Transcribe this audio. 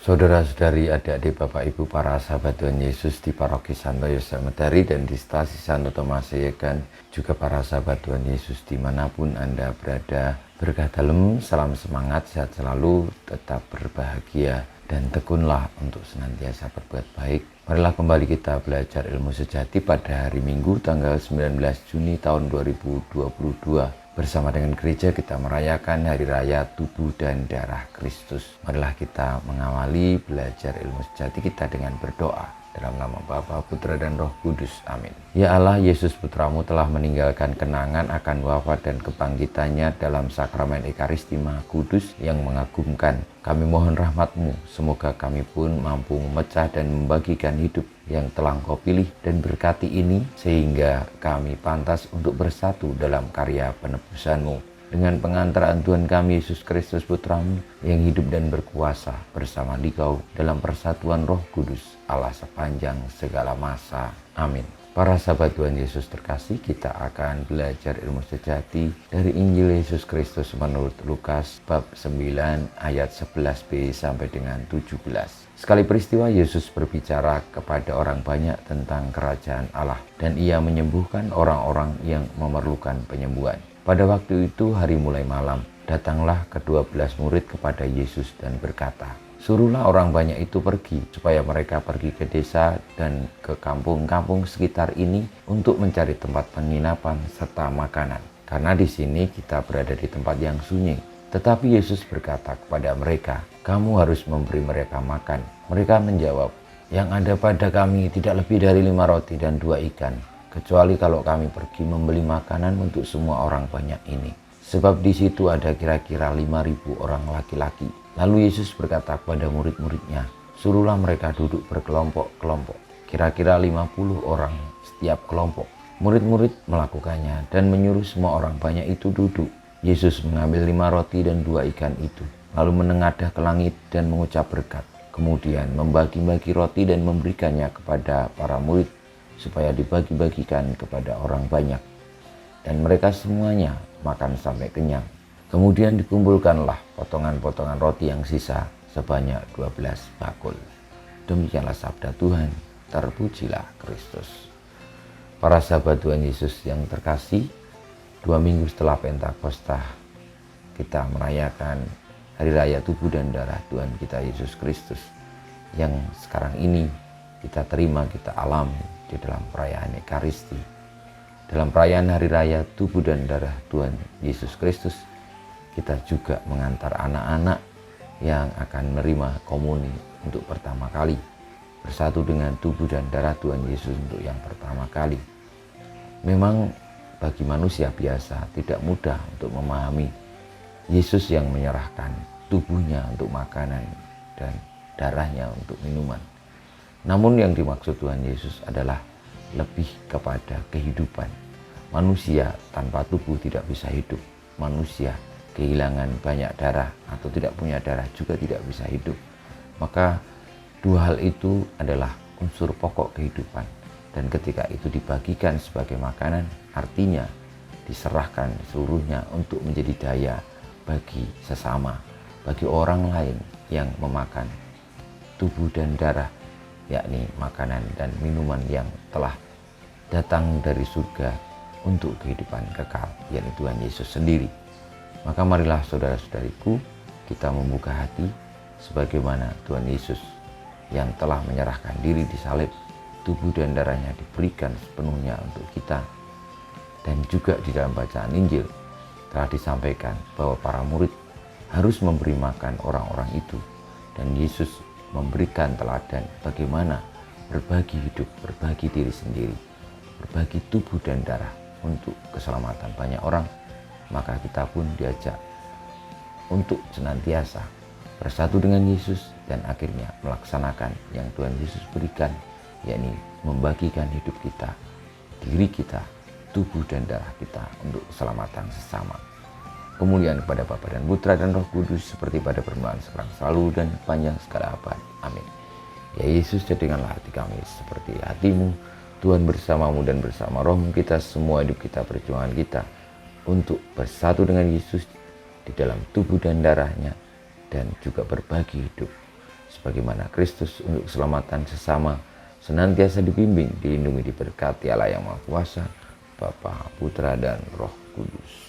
Saudara-saudari, adik-adik, Bapak Ibu, para sahabat Tuhan Yesus di Paroki Santo Yosef Medari dan di Stasi Santo Tomas Yegan, juga para sahabat Tuhan Yesus dimanapun Anda berada. Berkah dalam, salam semangat, sehat selalu, tetap berbahagia, dan tekunlah untuk senantiasa berbuat baik. Marilah kembali kita belajar ilmu sejati pada hari Minggu tanggal 19 Juni tahun 2022. Bersama dengan gereja kita merayakan Hari Raya Tubuh dan Darah Kristus. Marilah kita mengawali belajar ilmu sejati kita dengan berdoa. Dalam nama Bapa, Putra, dan Roh Kudus. Amin. Ya Allah, Yesus Putramu telah meninggalkan kenangan akan wafat dan kebangkitannya dalam sakramen Ekaristi Maha Kudus yang mengagumkan. Kami mohon rahmat-Mu, semoga kami pun mampu memecah dan membagikan hidup yang telah Engkau pilih dan berkati ini, sehingga kami pantas untuk bersatu dalam karya penebusan-Mu. Dengan pengantaran Tuhan kami Yesus Kristus Putramu yang hidup dan berkuasa bersama Dikau dalam persatuan Roh Kudus, Allah sepanjang segala masa. Amin. Para sahabat Tuhan Yesus terkasih, kita akan belajar ilmu sejati dari Injil Yesus Kristus menurut Lukas bab 9 ayat 11b sampai dengan 17. Sekali peristiwa Yesus berbicara kepada orang banyak tentang kerajaan Allah dan ia menyembuhkan orang-orang yang memerlukan penyembuhan. Pada waktu itu hari mulai malam, datanglah ke-12 murid kepada Yesus dan berkata, "Suruhlah orang banyak itu pergi, supaya mereka pergi ke desa dan ke kampung-kampung sekitar ini untuk mencari tempat penginapan serta makanan. Karena di sini kita berada di tempat yang sunyi." Tetapi Yesus berkata kepada mereka, "Kamu harus memberi mereka makan." Mereka menjawab, "Yang ada pada kami tidak lebih dari 5 roti dan 2 ikan, kecuali kalau kami pergi membeli makanan untuk semua orang banyak ini." Sebab di situ ada kira-kira 5.000 orang laki-laki. Lalu Yesus berkata kepada murid-muridnya, "Suruhlah mereka duduk berkelompok-kelompok, kira-kira 50 orang setiap kelompok." Murid-murid melakukannya dan menyuruh semua orang banyak itu duduk. Yesus mengambil 5 roti dan 2 ikan itu, lalu menengadah ke langit dan mengucap berkat. Kemudian membagi-bagi roti dan memberikannya kepada para murid, supaya dibagi-bagikan kepada orang banyak. Dan mereka semuanya makan sampai kenyang. Kemudian dikumpulkanlah potongan-potongan roti yang sisa sebanyak 12 bakul. Demikianlah sabda Tuhan, terpujilah Kristus. Para sahabat Tuhan Yesus yang terkasih, 2 minggu setelah Pentakosta, kita merayakan Hari Raya Tubuh dan Darah Tuhan kita Yesus Kristus, yang sekarang ini kita terima, kita alami di dalam perayaan Ekaristi. Dalam perayaan Hari Raya Tubuh dan Darah Tuhan Yesus Kristus, kita juga mengantar anak-anak yang akan menerima komuni untuk pertama kali, bersatu dengan tubuh dan darah Tuhan Yesus untuk yang pertama kali. Memang bagi manusia biasa tidak mudah untuk memahami Yesus yang menyerahkan tubuhnya untuk makanan dan darahnya untuk minuman. Namun yang dimaksud Tuhan Yesus adalah lebih kepada kehidupan. Manusia tanpa tubuh tidak bisa hidup. Manusia kehilangan banyak darah atau tidak punya darah juga tidak bisa hidup. Maka dua hal itu adalah unsur pokok kehidupan. Dan ketika itu dibagikan sebagai makanan, artinya diserahkan seluruhnya untuk menjadi daya bagi sesama, bagi orang lain yang memakan tubuh dan darah, yakni makanan dan minuman yang telah datang dari surga untuk kehidupan kekal, yakni Tuhan Yesus sendiri. Maka marilah saudara-saudariku, kita membuka hati sebagaimana Tuhan Yesus yang telah menyerahkan diri di salib, tubuh dan darahnya diberikan sepenuhnya untuk kita. Dan juga di dalam bacaan Injil telah disampaikan bahwa para murid harus memberi makan orang-orang itu. Dan Yesus memberikan teladan bagaimana berbagi hidup, berbagi diri sendiri, berbagi tubuh dan darah untuk keselamatan banyak orang. Maka kita pun diajak untuk senantiasa bersatu dengan Yesus dan akhirnya melaksanakan yang Tuhan Yesus berikan, yakni membagikan hidup kita, diri kita, tubuh dan darah kita untuk keselamatan sesama. Kemuliaan kepada Bapa dan Putra dan Roh Kudus, seperti pada permulaan, sekarang, selalu, dan panjang segala abad. Amin. Ya Yesus, jadikanlah hati kami seperti hatimu. Tuhan bersamamu dan bersama rohmu, kita semua hidup kita, perjuangan kita untuk bersatu dengan Yesus di dalam tubuh dan darahnya, dan juga berbagi hidup sebagaimana Kristus untuk keselamatan sesama, senantiasa dibimbing, dilindungi, diberkati Allah yang Maha Kuasa, Bapa, Putra, dan Roh Kudus.